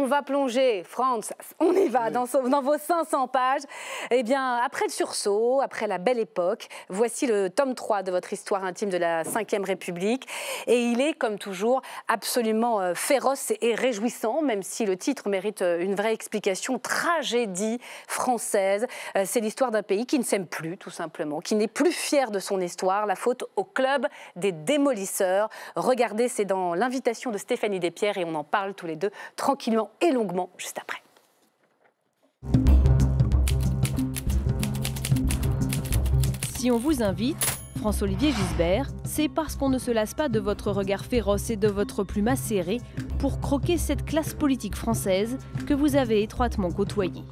On va plonger, France, on y va, dans vos 500 pages. Eh bien, après le sursaut, après la belle époque, voici le tome 3 de votre histoire intime de la Ve République. Et il est, comme toujours, absolument féroce et réjouissant, même si le titre mérite une vraie explication. Tragédie française. C'est l'histoire d'un pays qui ne s'aime plus, tout simplement, qui n'est plus fier de son histoire. La faute au club des démolisseurs. Regardez, c'est dans l'invitation de Stéphanie Despierres et on en parle tous les deux tranquillement et longuement juste après. Si on vous invite, François-Olivier Gisbert, c'est parce qu'on ne se lasse pas de votre regard féroce et de votre plume acérée pour croquer cette classe politique française que vous avez étroitement côtoyée.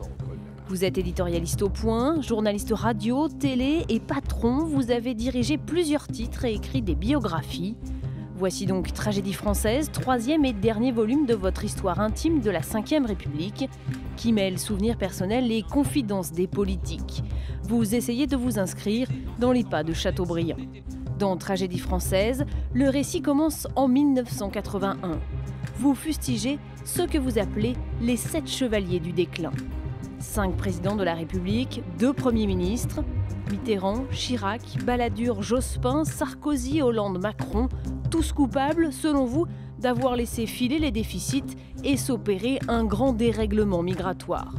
Vous êtes éditorialiste au Point, journaliste radio, télé et patron. Vous avez dirigé plusieurs titres et écrit des biographies. Voici donc Tragédie française, 3e et dernier volume de votre histoire intime de la Ve République, qui mêle souvenirs personnels et confidences des politiques. Vous essayez de vous inscrire dans les pas de Chateaubriand. Dans Tragédie française, le récit commence en 1981. Vous fustigez ce que vous appelez les 7 chevaliers du déclin. 5 présidents de la République, 2 premiers ministres, Mitterrand, Chirac, Balladur, Jospin, Sarkozy, Hollande, Macron, tous coupables, selon vous, d'avoir laissé filer les déficits et s'opérer un grand dérèglement migratoire.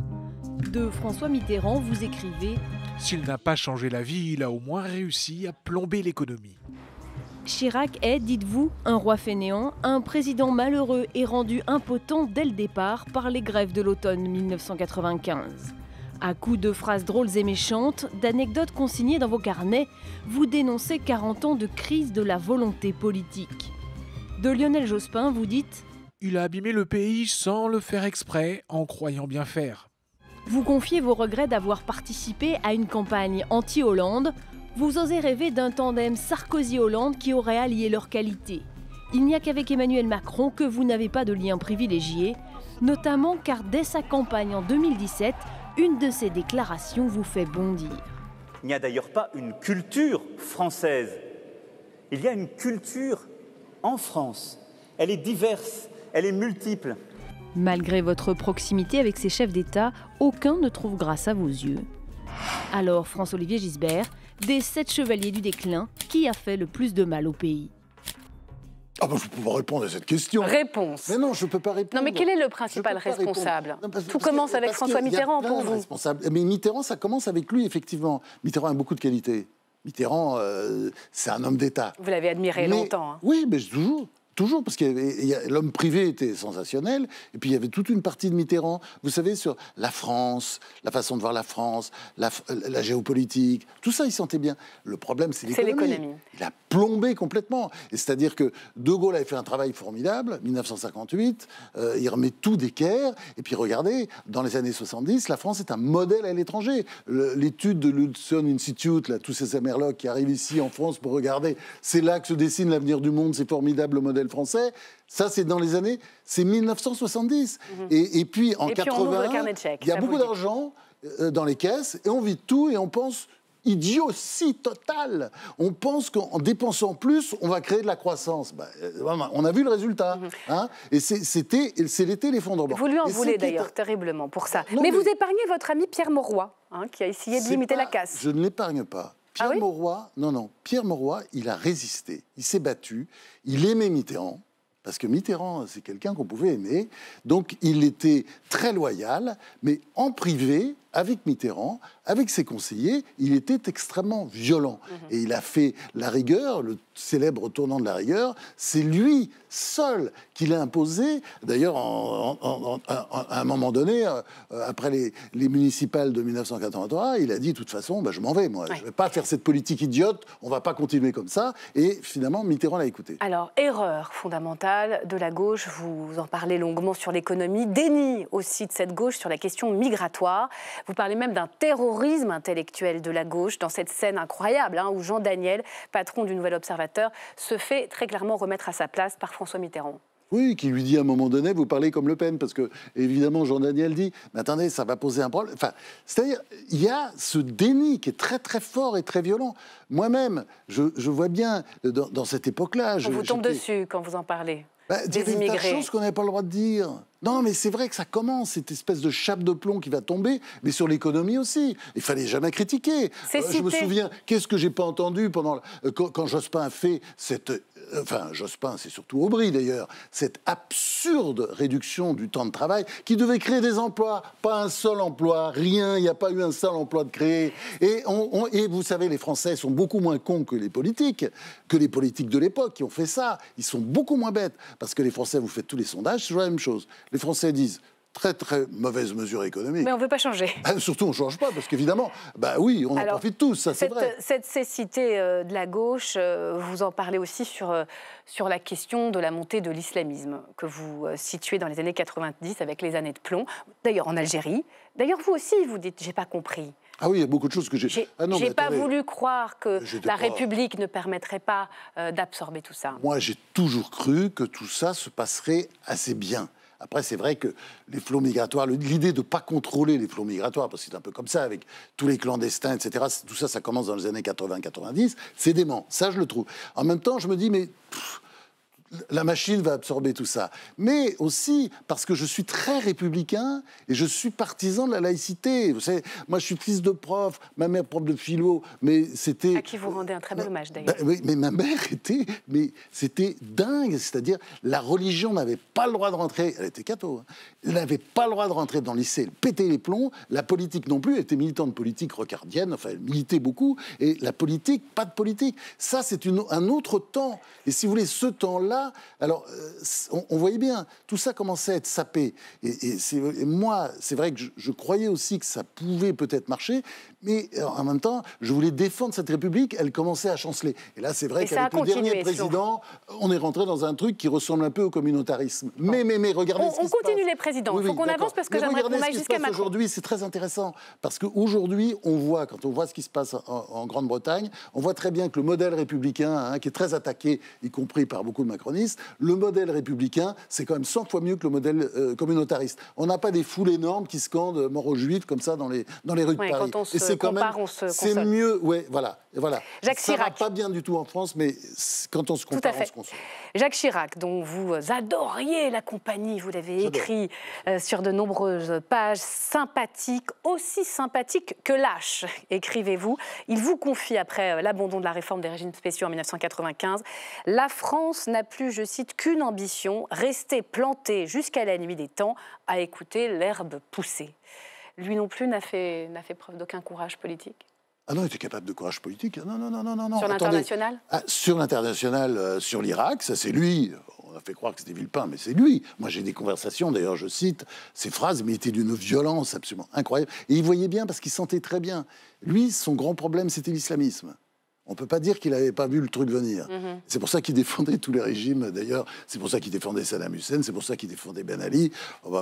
De François Mitterrand, vous écrivez « S'il n'a pas changé la vie, il a au moins réussi à plomber l'économie. » Chirac est, dites-vous, un roi fainéant, un président malheureux et rendu impotent dès le départ par les grèves de l'automne 1995. À coups de phrases drôles et méchantes, d'anecdotes consignées dans vos carnets, vous dénoncez 40 ans de crise de la volonté politique. De Lionel Jospin, vous dites « Il a abîmé le pays sans le faire exprès, en croyant bien faire. » Vous confiez vos regrets d'avoir participé à une campagne anti-Hollande. Vous osez rêver d'un tandem Sarkozy-Hollande qui aurait allié leurs qualités. Il n'y a qu'avec Emmanuel Macron que vous n'avez pas de lien privilégié, notamment car dès sa campagne en 2017, une de ses déclarations vous fait bondir. Il n'y a d'ailleurs pas une culture française. Il y a une culture en France. Elle est diverse, elle est multiple. Malgré votre proximité avec ces chefs d'État, aucun ne trouve grâce à vos yeux. Alors, François-Olivier Gisbert, des 7 chevaliers du déclin, qui a fait le plus de mal au pays? Ah ben, je peux pas répondre à cette question. Réponse. Mais non, je ne peux pas répondre. Non, mais quel est le principal responsable? Tout commence avec François Mitterrand pour vous. Mais Mitterrand, ça commence avec lui, effectivement. Mitterrand a beaucoup de qualités. Mitterrand, c'est un homme d'État. Vous l'avez admiré longtemps. Hein. Oui, mais toujours. Toujours, parce que l'homme privé était sensationnel, et puis il y avait toute une partie de Mitterrand, vous savez, sur la France, la façon de voir la France, la géopolitique, tout ça, il sentait bien. Le problème, c'est l'économie. Il a plombé complètement. Et c'est-à-dire que De Gaulle avait fait un travail formidable, 1958, il remet tout d'équerre, et puis regardez, dans les années 70, la France est un modèle à l'étranger. L'étude de l'Hudson Institute, là, tous ces Amerlocs qui arrivent ici en France pour regarder, c'est là que se dessine l'avenir du monde, c'est formidable le modèle français. Ça, c'est dans les années, c'est 1970. Et puis, en 80, il y a beaucoup d'argent dans les caisses, et on vide tout, et on pense idiotie totale. On pense qu'en dépensant plus, on va créer de la croissance. Ben, on a vu le résultat. Hein, et c'est l'été l'effondrement. Vous lui en voulez d'ailleurs terriblement pour ça. Non, mais vous épargnez votre ami Pierre Mauroy, hein, qui a essayé de limiter la casse. Je ne l'épargne pas. Pierre Mauroy, Pierre Mauroy, il a résisté, il s'est battu, il aimait Mitterrand, parce que Mitterrand, c'est quelqu'un qu'on pouvait aimer, donc il était très loyal, mais en privé, avec Mitterrand, avec ses conseillers, il était extrêmement violent. Et il a fait la rigueur, le célèbre tournant de la rigueur, c'est lui seul qui l'a imposé. D'ailleurs, à un moment donné, après les municipales de 1983, il a dit, de toute façon, je m'en vais, moi. Je ne vais pas faire cette politique idiote, on ne va pas continuer comme ça. Et finalement, Mitterrand l'a écouté. Alors, erreur fondamentale de la gauche, vous en parlez longuement sur l'économie, déni aussi de cette gauche sur la question migratoire. Vous parlez même d'un terrorisme intellectuel de la gauche dans cette scène incroyable où Jean Daniel, patron du Nouvel Observateur, se fait très clairement remettre à sa place par François Mitterrand. Oui, qui lui dit à un moment donné, vous parlez comme Le Pen, parce que, évidemment, Jean Daniel dit, mais attendez, ça va poser un problème. Enfin, c'est-à-dire, il y a ce déni qui est très, très fort et très violent. Moi-même, je vois bien, dans cette époque-là... On vous tombe dessus quand vous en parlez. Des immigrés. Il y a des choses qu'on n'avait pas le droit de dire. Non, mais c'est vrai que ça commence, cette espèce de chape de plomb qui va tomber, mais sur l'économie aussi. Il fallait jamais critiquer. Je me souviens, qu'est-ce que j'ai pas entendu quand Jospin a fait cette... Enfin, Jospin, c'est surtout Aubry d'ailleurs, cette absurde réduction du temps de travail qui devait créer des emplois. Pas un seul emploi, rien, il n'y a pas eu un seul emploi de créé. Et vous savez, les Français sont beaucoup moins cons que les politiques de l'époque qui ont fait ça. Ils sont beaucoup moins bêtes. Parce que les Français, vous faites tous les sondages, c'est toujours la même chose. Les Français disent... Très, très mauvaise mesure économique. Mais on ne veut pas changer. Surtout, on ne change pas, parce qu'évidemment, bah oui, on en profite tous, ça c'est vrai. Cette cécité de la gauche, vous en parlez aussi sur la question de la montée de l'islamisme, que vous situez dans les années 90 avec les années de plomb, d'ailleurs en Algérie. D'ailleurs, vous aussi, vous dites, j'ai pas compris. Ah oui, il y a beaucoup de choses que j'ai... J'ai pas voulu croire que la République ne permettrait pas d'absorber tout ça. Moi, j'ai toujours cru que tout ça se passerait assez bien. Après, c'est vrai que les flots migratoires, l'idée de ne pas contrôler les flots migratoires, parce que c'est un peu comme ça, avec tous les clandestins, etc., tout ça, ça commence dans les années 80-90, c'est dément. Ça, je le trouve. En même temps, je me dis, mais... la machine va absorber tout ça. Mais aussi parce que je suis très républicain et je suis partisan de la laïcité. Vous savez, moi, je suis fils de prof, ma mère prof de philo, mais c'était... À qui vous rendez un très bel hommage, d'ailleurs. Oui, mais ma mère était... Mais c'était dingue, c'est-à-dire la religion n'avait pas le droit de rentrer... Elle était catho, hein. Elle n'avait pas le droit de rentrer dans le lycée, elle pétait les plombs. La politique non plus, elle était militante politique rocardienne, enfin, elle militait beaucoup. Et la politique, pas de politique. Ça, c'est un autre temps. Et si vous voulez, ce temps-là, alors, on voyait bien, tout ça commençait à être sapé. Et moi, c'est vrai que je croyais aussi que ça pouvait peut-être marcher, mais en même temps, je voulais défendre cette République, elle commençait à chanceler. Et là, c'est vrai qu'avec le dernier président, on est rentré dans un truc qui ressemble un peu au communautarisme. Mais regardez ce qui se passe. On continue les présidents, il faut qu'on avance parce que j'aimerais qu'on aille jusqu'à Macron. Aujourd'hui, c'est très intéressant, parce qu'aujourd'hui, quand on voit ce qui se passe en Grande-Bretagne, on voit très bien que le modèle républicain, hein, qui est très attaqué, y compris par beaucoup de macronistes, le modèle républicain, c'est quand même 100 fois mieux que le modèle communautariste. On n'a pas des foules énormes qui scandent mort aux juifs comme ça dans les rues de Paris. Quand on se compare, on se console. C'est mieux, ouais, voilà. Jacques Chirac. Ça va pas bien du tout en France, mais quand on se compare, on se console. Jacques Chirac, dont vous adoriez la compagnie, vous l'avez écrit sur de nombreuses pages, sympathique, aussi sympathique que lâche, écrivez-vous. Il vous confie, après l'abandon de la réforme des régimes spéciaux en 1995, « La France n'a plus, je cite, qu'une ambition, rester plantée jusqu'à la nuit des temps à écouter l'herbe pousser ». Lui non plus n'a fait preuve d'aucun courage politique. Ah non, il était capable de courage politique. Non. Sur l'international ? Sur l'international, sur l'Irak, ça c'est lui. On a fait croire que c'était Villepin, mais c'est lui. Moi, j'ai des conversations, d'ailleurs, je cite ces phrases, mais il était d'une violence absolument incroyable. Et il voyait bien, parce qu'il sentait très bien. Lui, son grand problème, c'était l'islamisme. On ne peut pas dire qu'il n'avait pas vu le truc venir. C'est pour ça qu'il défendait tous les régimes, d'ailleurs. C'est pour ça qu'il défendait Saddam Hussein, c'est pour ça qu'il défendait Ben Ali,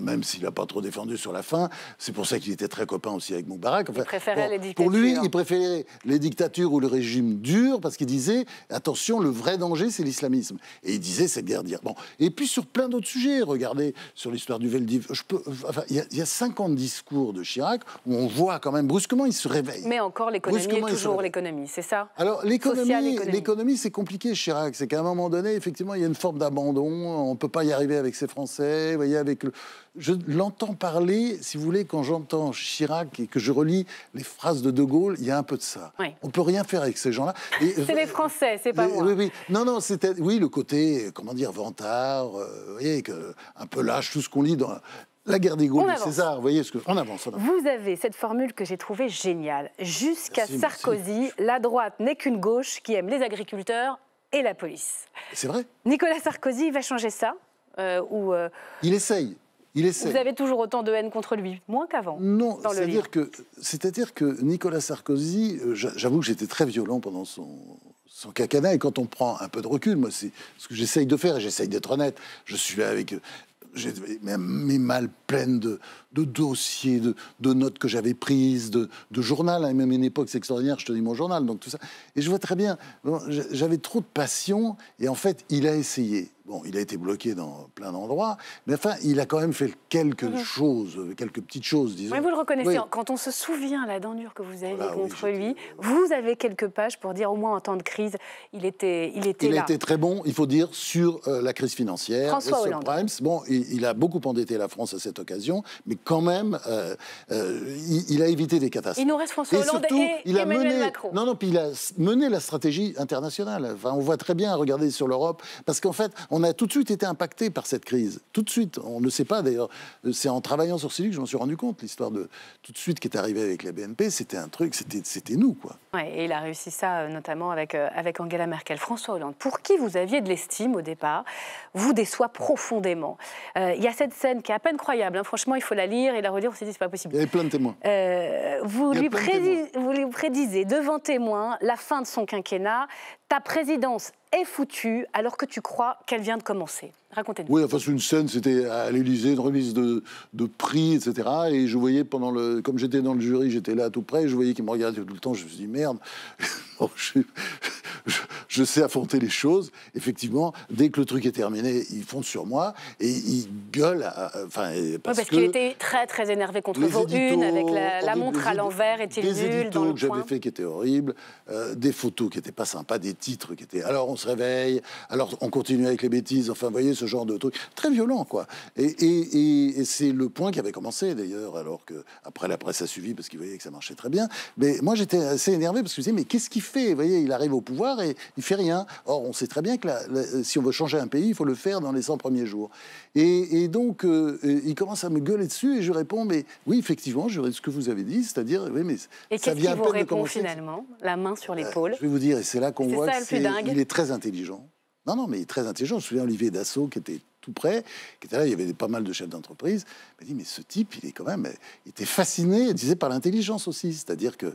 même s'il n'a pas trop défendu sur la fin. C'est pour ça qu'il était très copain aussi avec Moubarak. Enfin, il préférait les dictatures. Pour lui, il préférait les dictatures ou le régime dur, parce qu'il disait, attention, le vrai danger, c'est l'islamisme. Et il disait, c'est guerre dire. Bon. Et puis sur plein d'autres sujets, regardez, sur l'histoire du Veldiv, il y a 50 discours de Chirac où on voit quand même, brusquement, il se réveille. Mais encore, l'économie est toujours l'économie, c'est ça ? Alors, l'économie, c'est compliqué, Chirac. C'est qu'à un moment donné, effectivement, il y a une forme d'abandon. On ne peut pas y arriver avec ces Français. Vous voyez, je l'entends parler, si vous voulez, quand j'entends Chirac et que je relis les phrases de De Gaulle, il y a un peu de ça. Oui. On ne peut rien faire avec ces gens-là. C'est les Français, c'est pas moi. Oui. Non, c'était... Oui, le côté, comment dire, vantard, vous voyez, un peu lâche, tout ce qu'on lit dans... La guerre des Gaules, César, vous voyez, on avance. Vous avez cette formule que j'ai trouvée géniale. Jusqu'à Sarkozy, la droite n'est qu'une gauche qui aime les agriculteurs et la police. C'est vrai. Nicolas Sarkozy va changer ça Il essaye. Vous avez toujours autant de haine contre lui, moins qu'avant. Non, c'est-à-dire que Nicolas Sarkozy, j'avoue que j'étais très violent pendant son quinquennat, et quand on prend un peu de recul, moi, c'est ce que j'essaye de faire, et j'essaye d'être honnête. Je suis là avec... J'ai mes malles pleines de dossiers, de notes que j'avais prises, de journal. Hein, même à une époque, c'est extraordinaire, je te dis mon journal, donc tout ça. Et je vois très bien, j'avais trop de passion, et en fait, il a essayé. Bon, il a été bloqué dans plein d'endroits, mais enfin, il a quand même fait quelques choses, quelques petites choses, disons. Mais vous le reconnaissez, Oui. quand on se souvient la dent dure que vous avez Voilà, contre oui, lui, vous avez quelques pages pour dire au moins en temps de crise, il était Il là. a été très bon, il faut dire, sur la crise financière, François sur Hollande. Primes. Bon, il a beaucoup endetté la France à cette occasion, mais quand même, il a évité des catastrophes. Il nous reste François Hollande surtout, et il a Emmanuel mené, Macron. Non, puis il a mené la stratégie internationale. Enfin, on voit très bien, regardez sur l'Europe, parce qu'en fait, on a tout de suite été impacté par cette crise. Tout de suite, on ne sait pas d'ailleurs. C'est en travaillant sur Silic que je m'en suis rendu compte. L'histoire de tout de suite qui est arrivée avec la BNP, c'était un truc, c'était nous, quoi. Ouais, et il a réussi ça notamment avec Angela Merkel. François Hollande, pour qui vous aviez de l'estime au départ, vous déçoit profondément. Il y a cette scène qui est à peine croyable. Hein. Franchement, il faut la lire et la relire. On s'est dit, c'est pas possible. Il y avait plein de témoins. Vous Il y a lui plein de témoins. vous lui prédisez devant témoins la fin de son quinquennat. Ta présidence est foutue alors que tu crois qu'elle vient de commencer. Racontez-nous. Oui, enfin, c'est une scène, c'était à l'Élysée, une remise de prix, etc. Et je voyais comme j'étais dans le jury, j'étais là tout près, je voyais qu'il me regardait tout le temps, je me suis dit, merde, bon, je sais affronter les choses. Effectivement, dès que le truc est terminé, ils foncent sur moi et ils gueulent, Parce qu'il était très, très énervé contre vos unes, avec la montre à l'envers, est-il nul, dans le éditos que j'avais coin. fait qui étaient horribles, des photos qui n'étaient pas sympas, des titres qui étaient... Alors on se réveille, alors on continue avec les bêtises, enfin vous voyez ce genre de truc très violent, quoi. Et c'est le point qui avait commencé d'ailleurs, alors que après la presse a suivi parce qu'ils voyaient que ça marchait très bien. Mais moi j'étais assez énervé parce que je me disais, mais qu'est-ce qu'il fait? Vous voyez, il arrive au pouvoir et il fait rien. Or on sait très bien que si on veut changer un pays, il faut le faire dans les 100 premiers jours. Et donc il commence à me gueuler dessus et je réponds, mais oui, effectivement, je ce que vous avez dit, c'est-à-dire, oui, mais Et ça qu'est-ce vient qu'il à vous peine de répond commencer. finalement? La main sur l'épaule. Je vais vous dire, et c'est là qu'on C'est voit ça le plus dingue. qu'il est très intelligent. Non, mais il est très intelligent. Je me souviens Olivier Dassault, qui était tout près, qui était là, il y avait pas mal de chefs d'entreprise. Il m'a dit, mais ce type, il est quand même... Il était fasciné, il disait, par l'intelligence aussi. C'est-à-dire qu'il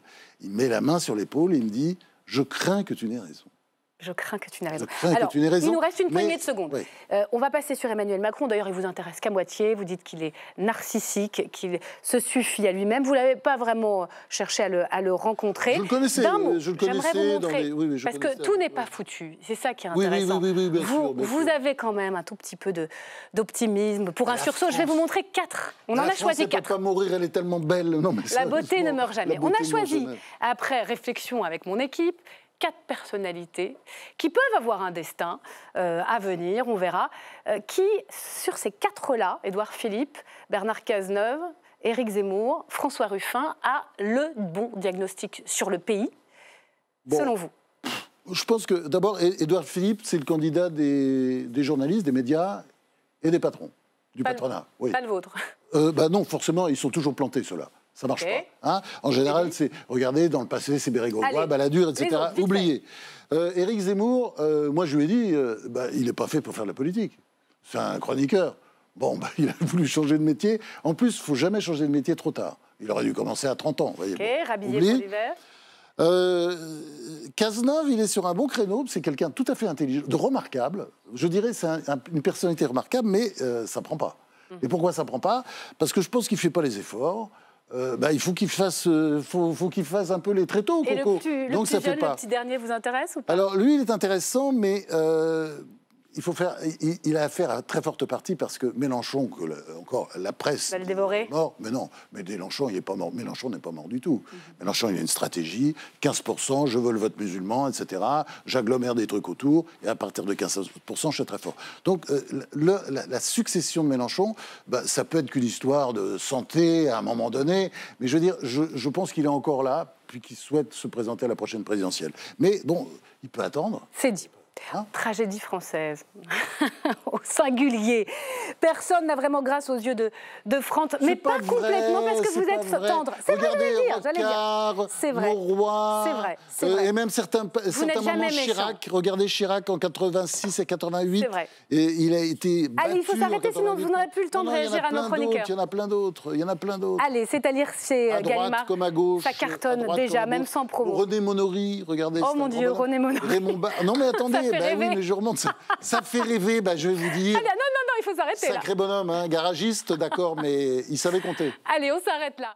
met la main sur l'épaule et il me dit, je crains que tu n'aies raison. Je crains que tu n'aies raison. Je crains Alors, que tu n'aies raison, il nous reste une mais- poignée de secondes. oui. On va passer sur Emmanuel Macron. D'ailleurs, il vous intéresse qu'à moitié. Vous dites qu'il est narcissique, qu'il se suffit à lui-même. Vous l'avez pas vraiment cherché à le rencontrer. Je le connaissais, D'un mot, je le j'aimerais connaissais vous dans montrer, les- oui, je parce que connaissais tout un n'est peu. pas foutu. C'est ça qui est Oui, intéressant. oui, bien sûr, bien vous sûr. avez quand même un tout petit peu d'optimisme. Pour un La sursaut, je vais France- vous montrer 4. On en La a France, choisi elle peut 4. pas mourir, elle est tellement belle. Non, mais La beauté ne sérieusement, meurt jamais. la On beauté a ne meurt choisi, jamais. après réflexion avec mon équipe, 4 personnalités qui peuvent avoir un destin à venir, on verra, qui, sur ces 4-là, Édouard Philippe, Bernard Cazeneuve, Éric Zemmour, François Ruffin, a le bon diagnostic sur le pays, Bon. selon vous. Je pense que, d'abord, Édouard Philippe, c'est le candidat des journalistes, des médias et des patrons, du Pas le- patronat. Oui. Pas le vôtre. Non, forcément, ils sont toujours plantés, ceux-là. Ça marche Ok. pas. Hein, en général, c'est, regardez, dans le passé, c'est Bérégovoy, Allez, Balladur, etc. les autres, vite Oubliez. Éric Zemmour, moi, je lui ai dit, il n'est pas fait pour faire de la politique. C'est un chroniqueur. Bon, il a voulu changer de métier. En plus, il ne faut jamais changer de métier trop tard. Il aurait dû commencer à 30 ans. Voyez. Ok, Bon, rhabillé oubliez. pour l'hiver. Cazeneuve, il est sur un bon créneau, c'est quelqu'un de tout à fait intelligent, de remarquable. Je dirais c'est une personnalité remarquable, mais ça prend pas. Et pourquoi ça prend pas? Parce que je pense qu'il fait pas les efforts. Il faut qu'il fasse, faut qu'il fasse un peu les tréteaux, Et Coco. le Donc petit ça fait jeune, pas. le petit dernier vous intéresse ou pas? Alors lui, il est intéressant, mais il faut faire. Il a affaire à très forte partie parce que Mélenchon, encore la presse. Va le dévorer. est mort, mais non. Mais Mélenchon, il est pas mort. Mélenchon n'est pas mort du tout. Mélenchon, il a une stratégie 15%, je veux le vote musulman, etc. J'agglomère des trucs autour, et à partir de 15%, je suis très fort. Donc la succession de Mélenchon, ça peut être qu'une histoire de santé à un moment donné, mais je veux dire, je pense qu'il est encore là, puis qu'il souhaite se présenter à la prochaine présidentielle. Mais bon, il peut attendre. C'est dit. Hein? Tragédie française, au singulier. Personne n'a vraiment grâce aux yeux de Franck, mais pas complètement parce que c'est vous pas êtes vrai. tendre. C'est vrai, Regardez j'allais dire. Rocard, C'est vrai. Mauroy, C'est vrai, c'est vrai. et même certains n'êtes moments jamais méchant. Chirac. Regardez Chirac en 86 et 88. C'est vrai. Et il a été battu. Allez, il faut en s'arrêter, sinon 88. vous n'aurez plus le temps de Non, il y en a réagir à nos plein chroniqueurs. d'autres, Il y en a plein d'autres. Il y en a plein d'autres. Allez, c'est à lire chez À droite Gallimard. comme à gauche. Ça à cartonne droite déjà, comme à même gauche. sans promo. René Monory, regardez. Oh c'est mon un Dieu, grand René bonhomme. Monory. Raymond Non mais attendez, fait oui, rêver. mais je remonte. Ça fait rêver, je vais vous dire. Allez, non, il faut s'arrêter là. Sacré bonhomme, hein, garagiste, d'accord, mais il savait compter. Allez, on s'arrête là.